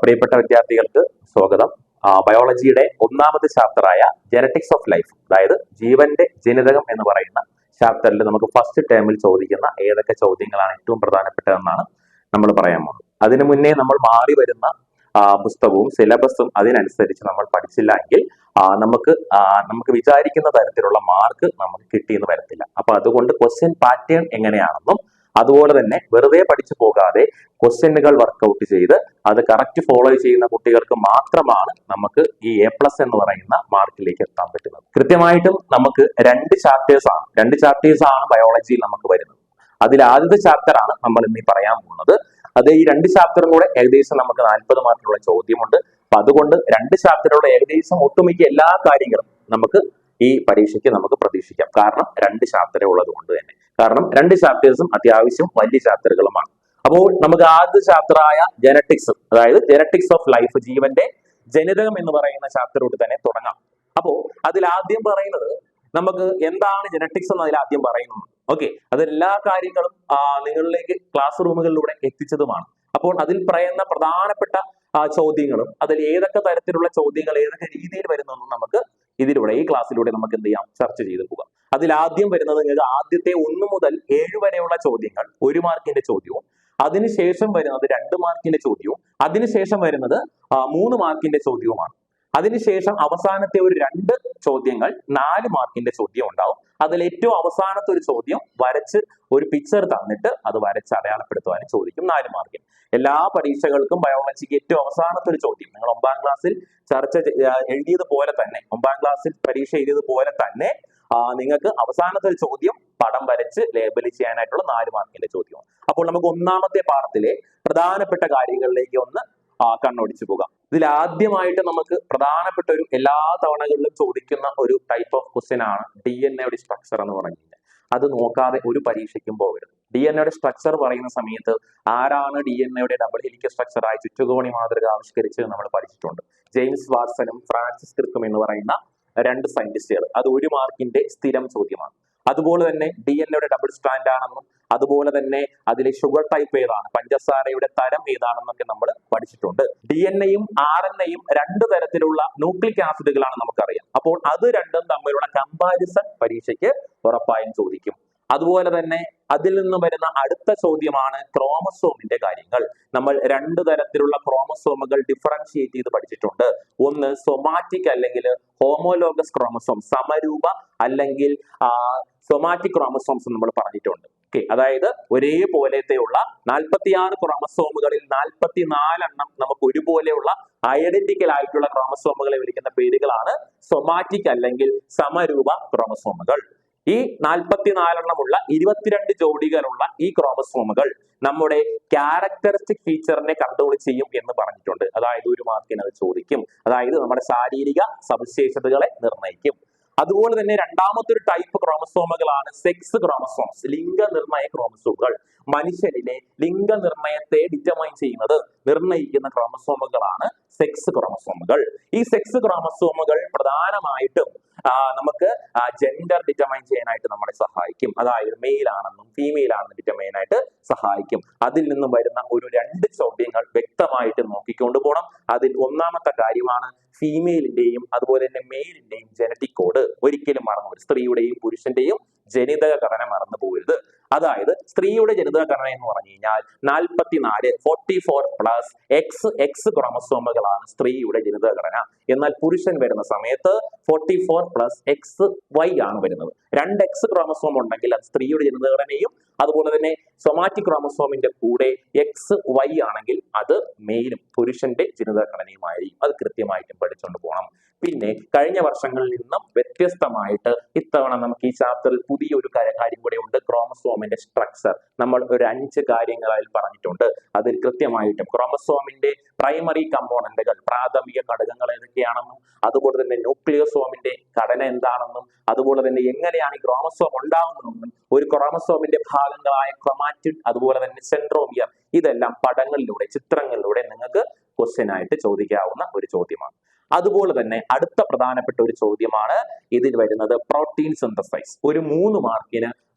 പ്രിയപ്പെട്ട വിദ്യാർത്ഥികൾക്ക് സ്വാഗതം. ബയോളജിയുടെ ഒന്നാമത്തെ ചാപ്റ്ററായ ജനറ്റിക്സ് ഓഫ് ലൈഫ്, അതായത് ജീവന്റെ ജനിതകം എന്ന് പറയുന്ന ചാപ്റ്ററിൽ നമുക്ക് ഫസ്റ്റ് ടേമിൽ ചോദിക്കുന്ന ഏതൊക്കെ ചോദ്യങ്ങളാണ് ഏറ്റവും പ്രധാനപ്പെട്ടതെന്നാണ് നമ്മൾ പറയാൻ പോകുന്നത്. അതിനു മുന്നേ നമ്മൾ മാറി വരുന്ന പുസ്തകവും സിലബസും അതിനനുസരിച്ച് നമ്മൾ പഠിച്ചില്ല എങ്കിൽ നമുക്ക് വിചാരിക്കുന്ന തരത്തിലുള്ള മാർക്ക് നമുക്ക് കിട്ടിയെന്ന് വരത്തില്ല. അപ്പൊ അതുകൊണ്ട് ക്വസ്റ്റ്യൻ പാറ്റേൺ എങ്ങനെയാണെന്നും അതുപോലെ തന്നെ വെറുതെ പഠിച്ചു പോകാതെ ക്വസ്റ്റ്യനുകൾ വർക്കൗട്ട് ചെയ്ത് അത് കറക്റ്റ് ഫോളോ ചെയ്യുന്ന കുട്ടികൾക്ക് മാത്രമാണ് നമുക്ക് ഈ A+ എന്ന് പറയുന്ന മാർക്കിലേക്ക് എത്താൻ പറ്റുന്നത്. കൃത്യമായിട്ടും നമുക്ക് രണ്ട് ചാപ്റ്റേഴ്സ് ആണ് ബയോളജിയിൽ നമുക്ക് വരുന്നത്. അതിൽ ആദ്യത്തെ ചാപ്റ്റർ ആണ് നമ്മൾ ഇന്ന് പറയാൻ പോകുന്നത്. അത് ഈ രണ്ട് ചാപ്റ്ററും കൂടെ ഏകദേശം നമുക്ക് 40 മാർക്കിനുള്ള ചോദ്യമുണ്ട്. അപ്പൊ അതുകൊണ്ട് രണ്ട് ചാപ്റ്ററുകളുടെ ഏകദേശം ഒട്ടുമിക്ക എല്ലാ കാര്യങ്ങളും നമുക്ക് ഈ പരീക്ഷയ്ക്ക് നമുക്ക് പ്രതീക്ഷിക്കാം. കാരണം രണ്ട് ചാപ്റ്ററേ ഉള്ളത് കൊണ്ട് തന്നെ. കാരണം രണ്ട് ചാപ്റ്റേഴ്സും അത്യാവശ്യം വലിയ ചാപ്റ്ററുകളുമാണ്. അപ്പോൾ നമുക്ക് ആദ്യ ചാപ്റ്ററായ ജനറ്റിക്സ്, അതായത് ജനറ്റിക്സ് ഓഫ് ലൈഫ്, ജീവന്റെ ജനിതകം എന്ന് പറയുന്ന ചാപ്റ്ററോട് തന്നെ തുടങ്ങാം. അപ്പോ അതിൽ ആദ്യം പറയുന്നത് നമുക്ക് എന്താണ് ജനറ്റിക്സ് എന്ന് അതിൽ ആദ്യം പറയുന്നത്. ഓക്കെ, അതെല്ലാ കാര്യങ്ങളും നിങ്ങളിലേക്ക് ക്ലാസ് റൂമുകളിലൂടെ എത്തിച്ചതുമാണ്. അപ്പോൾ അതിൽ പറയുന്ന പ്രധാനപ്പെട്ട ചോദ്യങ്ങളും അതിൽ ഏതൊക്കെ തരത്തിലുള്ള ചോദ്യങ്ങൾ ഏതൊക്കെ രീതിയിൽ വരുന്നതെന്നും നമുക്ക് ഇതിലൂടെ ഈ ക്ലാസ്സിലൂടെ നമുക്ക് എന്ത് ചെയ്യാം, ചർച്ച ചെയ്തു പോകാം. അതിൽ ആദ്യം വരുന്നത് നിങ്ങൾക്ക് ആദ്യത്തെ 1 മുതൽ 7 വരെയുള്ള ചോദ്യങ്ങൾ 1 മാർക്കിന്റെ ചോദ്യവും, അതിനുശേഷം വരുന്നത് 2 മാർക്കിന്റെ ചോദ്യവും, അതിനുശേഷം വരുന്നത് 3 മാർക്കിന്റെ ചോദ്യവുമാണ്. അതിനുശേഷം അവസാനത്തെ ഒരു 2 ചോദ്യങ്ങൾ 4 മാർക്കിന്റെ ചോദ്യം ഉണ്ടാവും. അതിൽ ഏറ്റവും അവസാനത്തെ ഒരു ചോദ്യം വരച്ച് ഒരു പിക്ചർ തന്നിട്ട് അത് വരച്ച് അടയാളപ്പെടുത്തുവാനും ചോദിക്കും 4 മാർക്കിന്. എല്ലാ പരീക്ഷകൾക്കും ബയോളജിക്ക് ഏറ്റവും അവസാനത്തെ ഒരു ചോദ്യം നിങ്ങൾ 9ാം ക്ലാസ്സിൽ എഴുതിയതുപോലെ തന്നെ 9ാം ക്ലാസ്സിൽ പരീക്ഷ എഴുതിയതുപോലെ തന്നെ നിങ്ങൾക്ക് അവസാനത്തെ ഒരു ചോദ്യം പടം വരച്ച് ലേബൽ ചെയ്യാനായിട്ടുള്ള 4 മാർക്കിന്റെ ചോദ്യമാണ്. അപ്പോൾ നമുക്ക് ഒന്നാമത്തെ പാഠത്തിലെ പ്രധാനപ്പെട്ട കാര്യങ്ങളിലേക്ക് ഒന്ന് കണ്ണോടിച്ചു പോകാം. ഇതിൽ ആദ്യമായിട്ട് നമുക്ക് പ്രധാനപ്പെട്ട ഒരു എല്ലാ തവണകളിലും ചോദിക്കുന്ന ഒരു ടൈപ്പ് ഓഫ് ക്വസ്റ്റ്യൻ ആണ് DNA സ്ട്രക്ചർ എന്ന് പറഞ്ഞിട്ട്. അത് നോക്കാതെ ഒരു പരീക്ഷയ്ക്കും പോകരുത്. DNA സ്ട്രക്ചർ പറയുന്ന സമയത്ത് ആരാണ് DNA ഡബിൾ ഹെലിക്കൽ സ്ട്രക്ചർ ആയി ചുറ്റുകോണി മാതൃക ആവിഷ്കരിച്ചത് നമ്മൾ പഠിച്ചിട്ടുണ്ട്. ജെയിംസ് വാട്സണും ഫ്രാൻസിസ് ക്രിക്കും എന്ന് പറയുന്ന 2 സയന്റിസ്റ്റുകൾ. അത് 1 മാർക്കിന്റെ സ്ഥിരം ചോദ്യമാണ്. അതുപോലെ തന്നെ DNA ഡബിൾ സ്റ്റാൻഡ് ആണെന്നും അതുപോലെ തന്നെ അതിലെ ഷുഗർ ടൈപ്പ് ഏതാണ്, പഞ്ചസാരയുടെ തരം ഏതാണെന്നൊക്കെ നമ്മൾ പഠിച്ചിട്ടുണ്ട്. DNA-യും RNA-യും 2 തരത്തിലുള്ള ന്യൂക്ലിക് ആസിഡുകളാണ് നമുക്കറിയാം. അപ്പോൾ അത് രണ്ടും തമ്മിലുള്ള കമ്പാരിസൺ പരീക്ഷയ്ക്ക് ഉറപ്പായും ചോദിക്കും. അതുപോലെ തന്നെ അതിൽ നിന്ന് വരുന്ന അടുത്ത ചോദ്യമാണ് ക്രോമസോമിന്റെ കാര്യങ്ങൾ. നമ്മൾ 2 തരത്തിലുള്ള ക്രോമസോമുകൾ ഡിഫറൻഷിയേറ്റ് ചെയ്ത് പഠിച്ചിട്ടുണ്ട്. ഒന്ന് സൊമാറ്റിക് അല്ലെങ്കിൽ ഹോമോലോഗസ് ക്രോമസോം, സമരൂപ അല്ലെങ്കിൽ സൊമാറ്റിക് ക്രോമസോംസ് നമ്മൾ പറഞ്ഞിട്ടുണ്ട്. ഓക്കെ, അതായത് ഒരേപോലത്തെയുള്ള 46 ക്രോമസോമുകളിൽ 44 എണ്ണം നമുക്ക് ഒരുപോലെയുള്ള ഐഡന്റിക്കൽ ആയിട്ടുള്ള ക്രോമസോമുകളെ വിളിക്കുന്ന പേരുകളാണ് സൊമാറ്റിക് അല്ലെങ്കിൽ സമരൂപ ക്രോമസോമുകൾ. ഈ 44 എണ്ണമുള്ള 22 ജോഡികളുള്ള ഈ ക്രോമസോമുകൾ നമ്മുടെ ക്യാരക്ടറിസ്റ്റിക് ഫീച്ചറിനെ കൺട്രോൾ ചെയ്യും എന്ന് പറഞ്ഞിട്ടുണ്ട്. അതായത് 1 മാർക്കിന് അത് ചോദിക്കും. അതായത് നമ്മുടെ ശാരീരിക സവിശേഷതകളെ നിർണ്ണയിക്കും. അതുപോലെ തന്നെ രണ്ടാമത്തെ ഒരു ടൈപ്പ് ക്രോമസോമുകളാണ് സെക്സ് ക്രോമസോംസ്, ലിംഗനിർണയ ക്രോമസോമുകൾ. മനുഷ്യരിലെ ലിംഗനിർണയത്തെ ഡിറ്റർമൈൻ ചെയ്യുന്നത്, നിർണ്ണയിക്കുന്ന ക്രോമസോമുകളാണ് സെക്സ് ക്രോമസോമുകൾ. ഈ സെക്സ് ക്രോമസോമുകൾ പ്രധാനമായിട്ടും നമുക്ക് ജെൻഡർ ഡിറ്റർമൈൻ ചെയ്യാനായിട്ട് നമ്മളെ സഹായിക്കും. അതായത് മെയിൽ ആണെന്നും ഫീമെയിൽ ആണെന്നും ഡിറ്റർമൈൻ ആയിട്ട് സഹായിക്കും. അതിൽ നിന്നും വരുന്ന ഒരു 2 ചോദ്യങ്ങൾ വ്യക്തമായിട്ട് നോക്കിക്കൊണ്ട് പോകണം. അതിൽ ഒന്നാമത്തെ കാര്യമാണ് ഫീമെയിലിന്റെയും അതുപോലെ തന്നെ മെയിലിന്റെയും ജനറ്റിക് കോഡ്. ഒരിക്കലും മറന്നു, സ്ത്രീയുടെയും പുരുഷന്റെയും ജനിതക ഘടന മറന്നു പോകരുത്. അതായത് സ്ത്രീയുടെ ജനിതക ഘടന എന്ന് പറഞ്ഞു കഴിഞ്ഞാൽ 44 ക്രോമസോമുകളാണ് സ്ത്രീയുടെ ജനിതക ഘടന. എന്നാൽ പുരുഷൻ വരുന്ന സമയത്ത് 44+XY ആണ് വരുന്നത്. 2 X ക്രോമസോം ഉണ്ടെങ്കിൽ അത് സ്ത്രീയുടെ ജനിതക ഘടനയും അതുപോലെ തന്നെ സൊമാറ്റിക് ക്രോമസോമിന്റെ കൂടെ XY ആണെങ്കിൽ അത് മെയിലും പുരുഷന്റെ ജനിതക ഘടനയുമായിരിക്കും. അത് കൃത്യമായിട്ടും പഠിച്ചുകൊണ്ട് പോകണം. പിന്നെ കഴിഞ്ഞ വർഷങ്ങളിൽ നിന്നും വ്യത്യസ്തമായിട്ട് ഇത്തവണ നമുക്ക് ഈ ചാപ്റ്ററിൽ പുതിയൊരു കാര്യം കൂടെ ഉണ്ട്, ക്രോമസോമിന്റെ സ്ട്രക്ചർ. നമ്മൾ ഒരു 5 കാര്യങ്ങൾ അതിൽ പറഞ്ഞിട്ടുണ്ട്. അതിൽ കൃത്യമായിട്ടും ക്രോമസോമിന്റെ പ്രൈമറി കമ്പോണന്റുകൾ, പ്രാഥമിക ഘടകങ്ങൾ ഏതൊക്കെയാണെന്നും അതുപോലെ തന്നെ ന്യൂക്ലിയോസോമിന്റെ ഘടന എന്താണെന്നും അതുപോലെ തന്നെ എങ്ങനെയാണ് ഈ ക്രോമസോം ഉണ്ടാവുന്നതെന്നും ഒരു ക്രോമസോമിന്റെ ഭാഗങ്ങളായ ക്രോമാറ്റിഡ് അതുപോലെ തന്നെ സെൻട്രോമിയർ, ഇതെല്ലാം പടങ്ങളിലൂടെ ചിത്രങ്ങളിലൂടെ നിങ്ങൾക്ക് ക്വസ്റ്റ്യൻ ആയിട്ട് ചോദിക്കാവുന്ന ഒരു ചോദ്യമാണ്. അതുപോലെ തന്നെ അടുത്ത പ്രധാനപ്പെട്ട ഒരു ചോദ്യമാണ് ഇതിൽ വരുന്നത് പ്രോട്ടീൻ സിന്തസൈസ്. ഒരു 3 മാർക്കിന്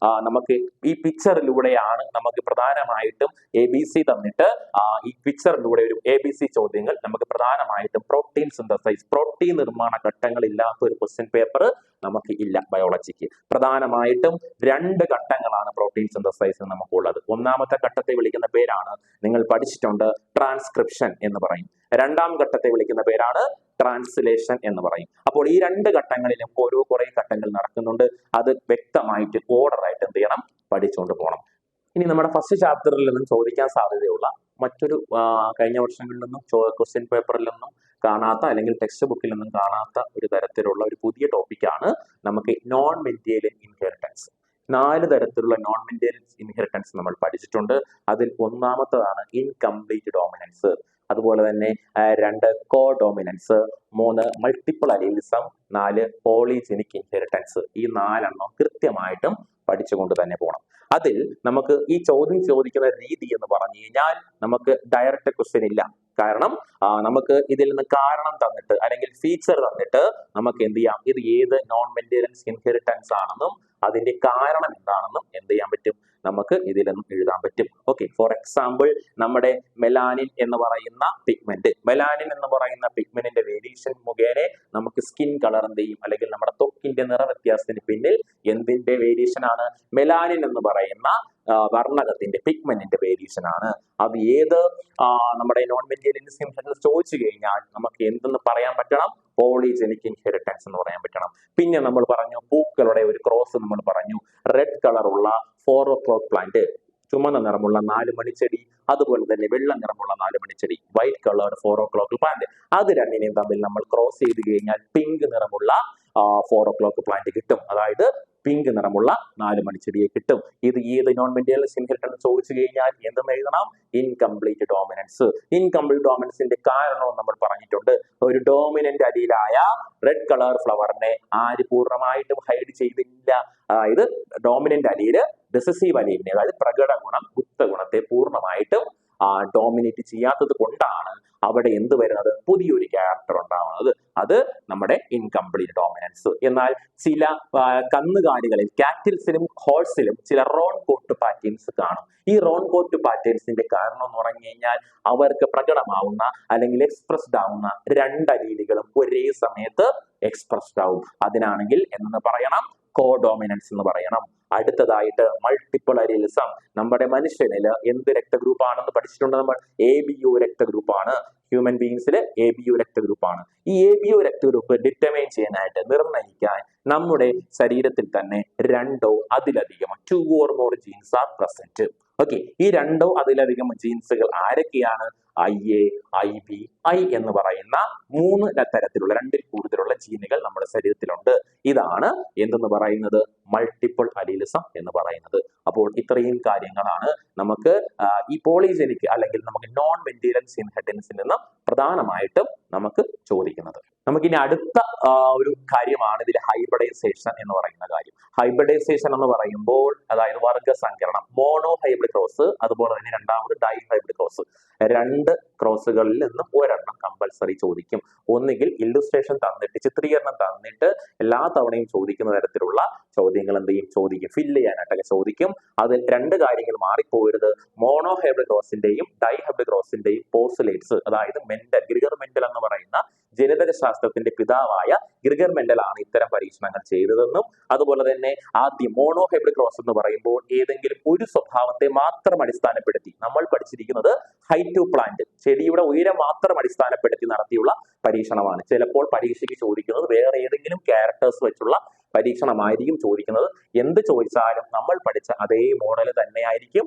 നമുക്ക് ഈ പിക്ചറിലൂടെയാണ് നമുക്ക് പ്രധാനമായിട്ടും ABC തന്നിട്ട് ഈ പിക്ചറിലൂടെ ഒരു ABC ചോദ്യങ്ങൾ നമുക്ക് പ്രധാനമായിട്ടും പ്രോട്ടീൻ സിന്തസൈസ്, പ്രോട്ടീൻ നിർമ്മാണ ഘട്ടങ്ങൾ ഇല്ലാത്ത ഒരു ക്വസ്റ്റ്യൻ പേപ്പർ നമുക്ക് ഇല്ല ബയോളജിക്ക്. പ്രധാനമായിട്ടും 2 ഘട്ടങ്ങളാണ് പ്രോട്ടീൻ സിന്തസൈസ് നമുക്കുള്ളത്. ഒന്നാമത്തെ ഘട്ടത്തെ വിളിക്കുന്ന പേരാണ്, നിങ്ങൾ പഠിച്ചിട്ടുണ്ട്, ട്രാൻസ്ക്രിപ്ഷൻ എന്ന് പറയും. രണ്ടാം ഘട്ടത്തെ വിളിക്കുന്ന പേരാണ് ട്രാൻസ്ലേഷൻ എന്ന് പറയും. അപ്പോൾ ഈ 2 ഘട്ടങ്ങളിലും കുറെ ഘട്ടങ്ങൾ നടക്കുന്നുണ്ട്. അത് വ്യക്തമായിട്ട് ഓർഡർ ആയിട്ട് എന്ത് ചെയ്യണം, പഠിച്ചുകൊണ്ട് പോകണം. ഇനി നമ്മുടെ ഫസ്റ്റ് ചാപ്റ്ററിൽ നിന്നും ചോദിക്കാൻ സാധ്യതയുള്ള മറ്റൊരു കഴിഞ്ഞ വർഷങ്ങളിൽ നിന്നും ക്വസ്റ്റ്യൻ പേപ്പറിൽ നിന്നും കാണാത്ത അല്ലെങ്കിൽ ടെക്സ്റ്റ് ബുക്കിൽ നിന്നും കാണാത്ത ഒരു തരത്തിലുള്ള ഒരു പുതിയ ടോപ്പിക്കാണ് നമുക്ക് നോൺ മെന്റിയൽ ഇൻഹെറിറ്റൻസ്. 4 തരത്തിലുള്ള നോൺ മെന്റിയൽ ഇൻഹെറിറ്റൻസ് നമ്മൾ പഠിച്ചിട്ടുണ്ട്. അതിൽ ഒന്നാമത്തതാണ് ഇൻകംപ്ലീറ്റ് ഡോമിനൻസ്, അതുപോലെ തന്നെ 2 കോ ഡോമിനൻസ്, 3 മൾട്ടിപ്പിൾ അലീലിസം, 4 പോളിജെനിക് ഇൻഹെറിറ്റൻസ്. ഈ 4 എണ്ണം കൃത്യമായിട്ടും പഠിച്ചുകൊണ്ട് തന്നെ പോകണം. അതിൽ നമുക്ക് ഈ ചോദ്യം ചോദിക്കുന്ന രീതി എന്ന് പറഞ്ഞു കഴിഞ്ഞാൽ നമുക്ക് ഡയറക്റ്റ് ക്വസ്റ്റ്യൻ ഇല്ല. കാരണം നമുക്ക് ഇതിൽ നിന്ന് കാരണം തന്നിട്ട് അല്ലെങ്കിൽ ഫീച്ചർ തന്നിട്ട് നമുക്ക് എന്ത് ചെയ്യാം, ഇത് ഏത് നോൺ മെന്റലൻസ് ഇൻഹെറിറ്റൻസ് ആണെന്നും അതിന്റെ കാരണം എന്താണെന്നും എന്ത് ചെയ്യാൻ പറ്റും, നമുക്ക് ഇതിൽ നിന്നും എഴുതാൻ പറ്റും. ഓക്കെ, ഫോർ എക്സാമ്പിൾ നമ്മുടെ മെലാനിൻ എന്ന് പറയുന്ന പിഗ്മെന്റ്, മെലാനിൻ എന്ന് പറയുന്ന പിഗ്മെന്റിന്റെ വേരിയേഷൻ മുഖേന നമുക്ക് സ്കിൻ കളർ എന്ത് ചെയ്യും, അല്ലെങ്കിൽ നമ്മുടെ ത്വക്കിന്റെ നിറ വ്യത്യാസത്തിന് പിന്നിൽ എന്തിന്റെ വേരിയേഷൻ ആണ്, മെലാനിൻ എന്ന് പറയുന്ന വർണ്ണകത്തിന്റെ പിഗ്മെന്റിന്റെ വേരിയേഷൻ ആണ്. അത് ഏത് നമ്മുടെ നോൺ മെന്റിയൽ ഇൻഹെറിറ്റൻസ് ചോദിച്ചു കഴിഞ്ഞാൽ നമുക്ക് എന്തെന്ന് പറയാൻ പറ്റണം, പോളിജെനിക് ഇൻഹെറിറ്റൻസ് എന്ന് പറയാൻ പറ്റണം. പിന്നെ നമ്മൾ പറഞ്ഞു പൂക്കളുടെ ഒരു ക്രോസ് നമ്മൾ പറഞ്ഞു, റെഡ് കളർ ഉള്ള 4 o'clock പ്ലാന്റ്, ചുമന്ന നിറമുള്ള 4 മണിച്ചെടി, അതുപോലെ തന്നെ വെള്ള നിറമുള്ള 4 മണിച്ചെടി, വൈറ്റ് കളർ 4 o'clock പ്ലാന്റ്. അത് രണ്ടിനെയും തമ്മിൽ നമ്മൾ ക്രോസ് ചെയ്ത് കഴിഞ്ഞാൽ പിങ്ക് നിറമുള്ള 4 o'clock പ്ലാന്റ് കിട്ടും. അതായത് പിങ്ക് നിറമുള്ള 4 മണിച്ചെടിയെ കിട്ടും. ഇത് ഏത് നോൺ മെന്റിയൽ ഇൻഹെറിറ്റൻസ് ചോദിച്ചു കഴിഞ്ഞാൽ എന്തെന്ന് എഴുതണം, ഇൻകംപ്ലീറ്റ് ഡോമിനൻസ്. ഇൻകംപ്ലീറ്റ് ഡോമിനൻസിന്റെ കാരണവും നമ്മൾ പറഞ്ഞിട്ടുണ്ട്. ഒരു ഡോമിനന്റ് അലീലായ റെഡ് കളർ ഫ്ലവറിനെ ആര് പൂർണ്ണമായിട്ടും ഹൈഡ് ചെയ്തില്ല. അതായത് ഡോമിനന്റ് അലീല് റിസസീവ് അലീലിനെ, അതായത് പ്രകട ഗുണം ഗുപ്ത ഗുണത്തെ പൂർണ്ണമായിട്ടും ഡോമിനേറ്റ് ചെയ്യാത്തത് കൊണ്ടാണ് അവിടെ എന്ത് വരുന്നത്, പുതിയൊരു ക്യാരക്ടർ ഉണ്ടാവുന്നത്. അത് നമ്മുടെ ഇൻകംപ്ലീറ്റ് ഡോമിനൻസ്. എന്നാൽ ചില കന്നുകാലികളിൽ, കാറ്റിൽസിലും ഹോഴ്സിലും ചില റോൺ കോട്ട് പാറ്റേൺസ് കാണും. ഈ റോൺ കോട്ട് പാറ്റേൺസിന്റെ കാരണം എന്ന് പറഞ്ഞു കഴിഞ്ഞാൽ അവർക്ക് പ്രകടമാവുന്ന അല്ലെങ്കിൽ എക്സ്പ്രസ്ഡ് ആവുന്ന 2 അലീലുകളും ഒരേ സമയത്ത് എക്സ്പ്രസ്ഡ് ആവും. അതിനാണെങ്കിൽ എന്ന് പറയണം, കോഡോമിനൻസ് എന്ന് പറയണം. അടുത്തതായിട്ട് മൾട്ടിപ്പിൾ അലീലിസം. നമ്മുടെ മനുഷ്യനിൽ എന്ത് രക്തഗ്രൂപ്പ് ആണെന്ന് പഠിച്ചിട്ടുണ്ട് നമ്മൾ, ABO രക്തഗ്രൂപ്പാണ്. ഹ്യൂമൻ ബീങ്സിൽ ABO രക്തഗ്രൂപ്പാണ്. ഈ ABO രക്തഗ്രൂപ്പ് ഡിറ്റർമൈൻ ചെയ്യാനായിട്ട്, നിർണ്ണയിക്കാൻ നമ്മുടെ ശരീരത്തിൽ തന്നെ 2 അതിലധികം 2 or more genes are present. Okay, ഈ 2 അതിലധികം ജീൻസുകൾ ആരൊക്കെയാണ്, IA, IB, I എന്ന് പറയുന്ന 3 തരത്തിലുള്ള 2ൽ കൂടുതലുള്ള ജീനുകൾ നമ്മുടെ ശരീരത്തിലുണ്ട്. ഇതാണ് എന്തെന്ന് പറയുന്നത്, മൾട്ടിപ്പിൾ അലീലിസം എന്ന് പറയുന്നത്. അപ്പോൾ ഇത്രയും കാര്യങ്ങളാണ് നമുക്ക് ഈ പോളിജെനിക് അല്ലെങ്കിൽ നമുക്ക് നോൺ മെന്റിയലൻസ് ഇൻഹെറിറ്റൻസിൽ നിന്ന് പ്രധാനമായിട്ടും നമുക്ക് ചോദിക്കുന്നത്. നമുക്കിനി അടുത്ത ഒരു കാര്യമാണ് ഇതിൽ ഹൈബ്രിഡൈസേഷൻ എന്ന് പറയുന്ന കാര്യം. ഹൈബ്രിഡൈസേഷൻ എന്ന് പറയുമ്പോൾ അതായത് വർഗസങ്കരണം, മോണോ ഹൈബ്രിഡ് ക്രോസ്, അതുപോലെ തന്നെ രണ്ടാമത് ഡൈ ഹൈബ്രിഡ് ക്രോസ്. 2 ക്രോസുകളിൽ നിന്നും ഒരെണ്ണം കമ്പൽസറി ചോദിക്കും. ഒന്നുകിൽ ഇല്ലുസ്ട്രേഷൻ തന്നിട്ട്, ചിത്രീകരണം തന്നിട്ട് എല്ലാ തവണയും ചോദിക്കുന്ന തരത്തിലുള്ള ചോദ്യങ്ങൾ എന്ത് ചെയ്യും, ചോദിക്കും, ഫില്ല് ചെയ്യാനായിട്ടൊക്കെ ചോദിക്കും. അതിൽ 2 കാര്യങ്ങൾ മാറിപ്പോകരുത്. മോണോ ഹൈബ്രിഡ് ക്രോസിന്റെയും ഡൈ ഹൈബ്രിഡ് ക്രോസിന്റെയും പോസ്റ്റുലേറ്റ്സ്, അതായത് ഗ്രിഗർ മെന്റൽ എന്ന് പറയുന്ന ജനിതക ശാസ്ത്രത്തിന്റെ പിതാവായ ഗ്രിഗർ മെന്റൽ ആണ് ഇത്തരം പരീക്ഷണങ്ങൾ ചെയ്തതെന്നും, അതുപോലെ തന്നെ ആദ്യം മോണോ ഹൈബ്രിഡ് ക്രോസ് എന്ന് പറയുമ്പോൾ ഏതെങ്കിലും ഒരു സ്വഭാവത്തെ മാത്രം അടിസ്ഥാനപ്പെടുത്തി, നമ്മൾ പഠിച്ചിരിക്കുന്നത് ഹൈറ്റ് ടു പ്ലാന്റ്, ചെടിയുടെ ഉയരം മാത്രം അടിസ്ഥാനപ്പെടുത്തി നടത്തിയുള്ള പരീക്ഷണമാണ്. ചിലപ്പോൾ പരീക്ഷയ്ക്ക് ചോദിക്കുന്നത് വേറെ ഏതെങ്കിലും ക്യാരക്ടേഴ്സ് വെച്ചുള്ള പരീക്ഷണമായിരിക്കും ചോദിക്കുന്നത്. എന്ത് ചോദിച്ചാലും നമ്മൾ പഠിച്ച അതേ മോഡൽ തന്നെയായിരിക്കും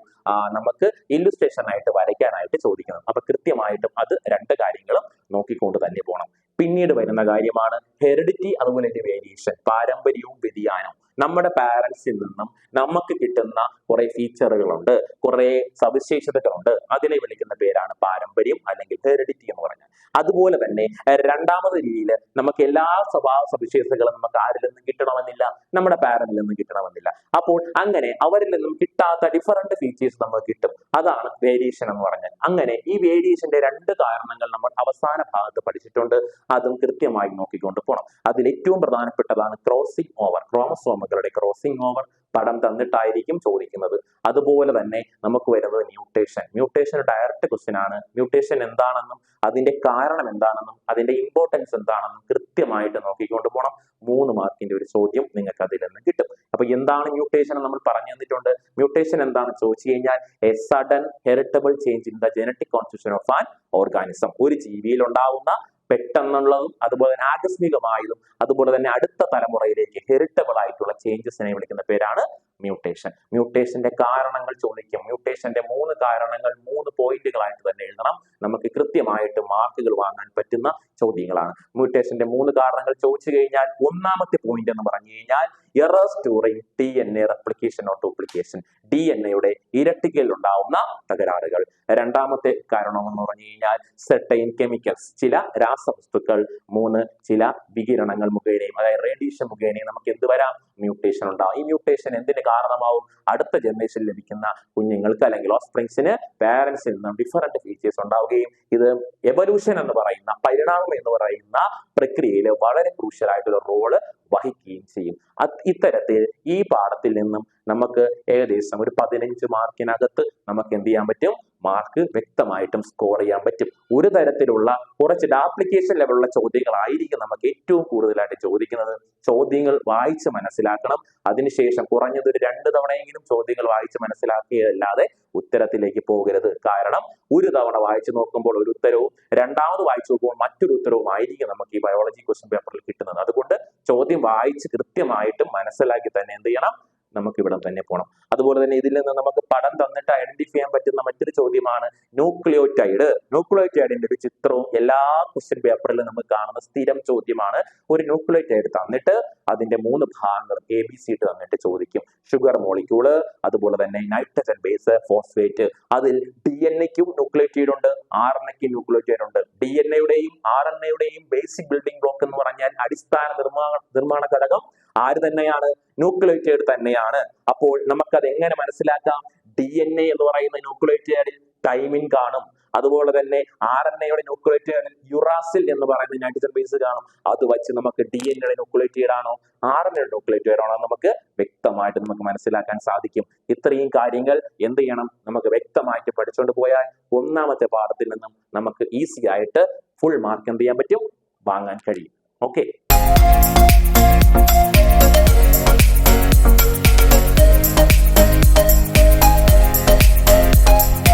നമുക്ക് ഇല്ലുസ്ട്രേഷൻ ആയിട്ട് വരയ്ക്കാനായിട്ട് ചോദിക്കുന്നത്. അപ്പൊ കൃത്യമായിട്ടും അത് 2 കാര്യങ്ങളും നോക്കിക്കൊണ്ട് തന്നെ പോകണം. പിന്നീട് വരുന്ന കാര്യമാണ് ഹെറിഡിറ്റി, അതുപോലെ തന്നെ വേരിയേഷൻ, പാരമ്പര്യവും വ്യതിയാനവും. നമ്മുടെ പാരന്റ്സിൽ നിന്നും നമുക്ക് കിട്ടുന്ന കുറെ ഫീച്ചറുകളുണ്ട്, കുറെ സവിശേഷതകളുണ്ട്. അതിനെ വിളിക്കുന്ന പേരാണ് പാരമ്പര്യം അല്ലെങ്കിൽ ഹെറിഡിറ്റി എന്ന് പറഞ്ഞാൽ. അതുപോലെ തന്നെ രണ്ടാമത്തെ രീതിയിൽ നമുക്ക് എല്ലാ സ്വഭാവ സവിശേഷതകളും നമുക്ക് ആരിൽ നിന്നും കിട്ടണമെന്നില്ല, നമ്മുടെ പാരന്റിൽ നിന്നും കിട്ടണമെന്നില്ല. അപ്പോൾ അങ്ങനെ അവരിൽ നിന്നും കിട്ടാത്ത ഡിഫറെന്റ് ഫീച്ചേഴ്സ് നമുക്ക് കിട്ടും. അതാണ് വേരിയേഷൻ എന്ന് പറഞ്ഞാൽ. അങ്ങനെ ഈ വേരിയേഷന്റെ രണ്ട് കാരണങ്ങൾ നമ്മൾ അവസാന ഭാഗത്ത് പഠിച്ചിട്ടുണ്ട്. അതും കൃത്യമായി നോക്കിക്കൊണ്ട് പോകണം. അതിൽ ഏറ്റവും പ്രധാനപ്പെട്ടതാണ് ക്രോസിംഗ് ഓവർ. ക്രോമസോമുകളുടെ ക്രോസിംഗ് ഓവർ പടം തന്നിട്ടായിരിക്കും ചോദിക്കുന്നത്. അതുപോലെ തന്നെ നമുക്ക് വരുന്നത് മ്യൂട്ടേഷൻ. മ്യൂട്ടേഷൻ ഡയറക്റ്റ് ക്വസ്റ്റ്യൻ ആണ്. മ്യൂട്ടേഷൻ എന്താണെന്നും അതിന്റെ കാരണം എന്താണെന്നും അതിന്റെ ഇമ്പോർട്ടൻസ് എന്താണെന്നും കൃത്യമായിട്ട് നോക്കിക്കൊണ്ട് പോകണം. 3 മാർക്കിന്റെ ഒരു ചോദ്യം നിങ്ങൾക്ക് അതിൽ നിന്ന് കിട്ടും. അപ്പൊ എന്താണ് മ്യൂട്ടേഷൻ നമ്മൾ പറഞ്ഞു തന്നിട്ടുണ്ട്. മ്യൂട്ടേഷൻ എന്താണെന്ന് ചോദിച്ചു കഴിഞ്ഞാൽ A sudden heritable change in the genetic constitution of an organism. ഒരു ജീവിയിൽ ഉണ്ടാവുന്ന പെട്ടെന്നുള്ളതും അതുപോലെ തന്നെ ആകസ്മികമായതും അതുപോലെ തന്നെ അടുത്ത തലമുറയിലേക്ക് ഹെറിറ്റബിൾ ആയിട്ടുള്ള ചേഞ്ചസിനെ വിളിക്കുന്ന പേരാണ് മ്യൂട്ടേഷൻ. മ്യൂട്ടേഷന്റെ കാരണങ്ങൾ ചോദിക്കും. മ്യൂട്ടേഷന്റെ 3 കാരണങ്ങൾ 3 പോയിന്റുകളായിട്ട് തന്നെ എഴുതണം. നമുക്ക് കൃത്യമായിട്ട് മാർക്കുകൾ വാങ്ങാൻ പറ്റുന്ന ചോദ്യങ്ങളാണ്. മ്യൂട്ടേഷന്റെ 3 കാരണങ്ങൾ ചോദിച്ചു കഴിഞ്ഞാൽ ഒന്നാമത്തെ പോയിന്റ് എന്ന് പറഞ്ഞു കഴിഞ്ഞാൽ errors during DNA replication or duplication. DNA ഇരട്ടിക്കലിൽ ഉണ്ടാവുന്ന തകരാറുകൾ. രണ്ടാമത്തെ കാരണം എന്ന് പറഞ്ഞു കഴിഞ്ഞാൽ സെർട്ടൈൻ കെമിക്കൽസ്, ചില രാസവസ്തുക്കൾ. 3 ചില വികിരണങ്ങൾ മുഖേനയും അതായത് റേഡിയേഷൻ മുഖേനയും നമുക്ക് എന്ത് വരാം, മ്യൂട്ടേഷൻ ഉണ്ടാവും. ഈ മ്യൂട്ടേഷൻ എന്തിന് കാരണമാവും, അടുത്ത ജനറേഷൻ ലഭിക്കുന്ന കുഞ്ഞുങ്ങൾക്ക് അല്ലെങ്കിൽ ഓഫ്സ്പ്രിങ്സിന് പാരന്റ്സിൽ നിന്നും ഡിഫറെന്റ് ഫീച്ചേഴ്സ് ഉണ്ടാവുകയും ഇത് എവല്യൂഷൻ എന്ന് പറയുന്ന പരിണാമം എന്ന് പറയുന്ന പ്രക്രിയയിൽ വളരെ ക്രൂഷ്യൽ ആയിട്ടുള്ള റോള് വഹിക്കുകയും ചെയ്യും. ഇത്തരത്തിൽ ഈ പാഠത്തിൽ നിന്നും നമുക്ക് ഏകദേശം ഒരു 15 മാർക്കിനകത്ത് നമുക്ക് എന്ത് ചെയ്യാൻ പറ്റും, മാർക്ക് വ്യക്തമായിട്ടും സ്കോർ ചെയ്യാൻ പറ്റും. ഒരു തരത്തിലുള്ള കുറച്ച് ആപ്ലിക്കേഷൻ ലെവലുള്ള ചോദ്യങ്ങളായിരിക്കും നമുക്ക് ഏറ്റവും കൂടുതലായിട്ട് ചോദിക്കുന്നത്. ചോദ്യങ്ങൾ വായിച്ച് മനസ്സിലാക്കണം. അതിനുശേഷം കുറഞ്ഞത് ഒരു 2 തവണയെങ്കിലും ചോദ്യങ്ങൾ വായിച്ച് മനസ്സിലാക്കിയതല്ലാതെ ഉത്തരത്തിലേക്ക് പോകരുത്. കാരണം ഒരു തവണ വായിച്ചു നോക്കുമ്പോൾ ഒരു ഉത്തരവും രണ്ടാമത് വായിച്ചു നോക്കുമ്പോൾ മറ്റൊരു ഉത്തരവും ആയിരിക്കും നമുക്ക് ഈ ബയോളജി ക്വസ്റ്റ്യൻ പേപ്പറിൽ കിട്ടുന്നത്. അതുകൊണ്ട് ചോദ്യം വായിച്ച് കൃത്യമായിട്ട് മനസ്സിലാക്കി തന്നെ എന്ത് ചെയ്യണം, നമുക്ക് ഇവിടെ തന്നെ പോകണം. അതുപോലെ തന്നെ ഇതിൽ നിന്ന് നമുക്ക് പടം തന്നിട്ട് ഐഡന്റിഫൈ ചെയ്യാൻ പറ്റുന്ന മറ്റൊരു ചോദ്യമാണ് ന്യൂക്ലിയോടൈഡ്. ന്യൂക്ലിയോടൈഡിന്റെ ഒരു ചിത്രവും എല്ലാ ക്വസ്റ്റ്യൻ പേപ്പറിലും നമുക്ക് കാണുന്ന സ്ഥിരം ചോദ്യമാണ്. ഒരു ന്യൂക്ലിയോടൈഡ് തന്നിട്ട് അതിന്റെ 3 ഭാഗങ്ങൾ ABC തന്നിട്ട് ചോദിക്കും. ഷുഗർ മോളിക്യൂള്, അതുപോലെ തന്നെ നൈട്രജൻ ബേസ്, ഫോസ്ഫേറ്റ്. അതിൽ DNA-ക്കും ന്യൂക്ലിയോടൈഡ് ഉണ്ട്, RNA-ക്കും ന്യൂക്ലിയോടൈഡ് ഉണ്ട്. DNA-യുടെയും RNA-യുടെയും ബേസിക് ബിൽഡിംഗ് ബ്ലോക്ക് എന്ന് പറഞ്ഞാൽ അടിസ്ഥാന നിർമ്മാണ ഘടകം ആര് തന്നെയാണ്, ന്യൂക്ലിയോടൈഡ് തന്നെയാണ്. അപ്പോൾ നമുക്കത് എങ്ങനെ മനസ്സിലാക്കാം, DNA എന്ന് പറയുന്ന ന്യൂക്ലിയോടൈഡിൽ തൈമിൻ കാണും. അതുപോലെ തന്നെ RNA-യുടെ ന്യൂക്ലിയോടൈഡിൽ യുറാസിൽ എന്ന് പറയുന്ന നൈട്രജൻ ബേസ് കാണും. അത് വെച്ച് നമുക്ക് DNA-യുടെ ന്യൂക്ലിയോടൈഡ് ആണോ RNA-യുടെ ന്യൂക്ലിയോടൈഡ് ആണോ നമുക്ക് വ്യക്തമായിട്ട് നമുക്ക് മനസ്സിലാക്കാൻ സാധിക്കും. ഇത്രയും കാര്യങ്ങൾ എന്ത് ചെയ്യണം, നമുക്ക് വ്യക്തമായിട്ട് പഠിച്ചുകൊണ്ട് പോയാൽ ഒന്നാമത്തെ പാഠത്തിൽ നിന്നും നമുക്ക് ഈസി ആയിട്ട് ഫുൾ മാർക്ക് എന്ത് ചെയ്യാൻ പറ്റും, വാങ്ങാൻ കഴിയും. ഓക്കെ.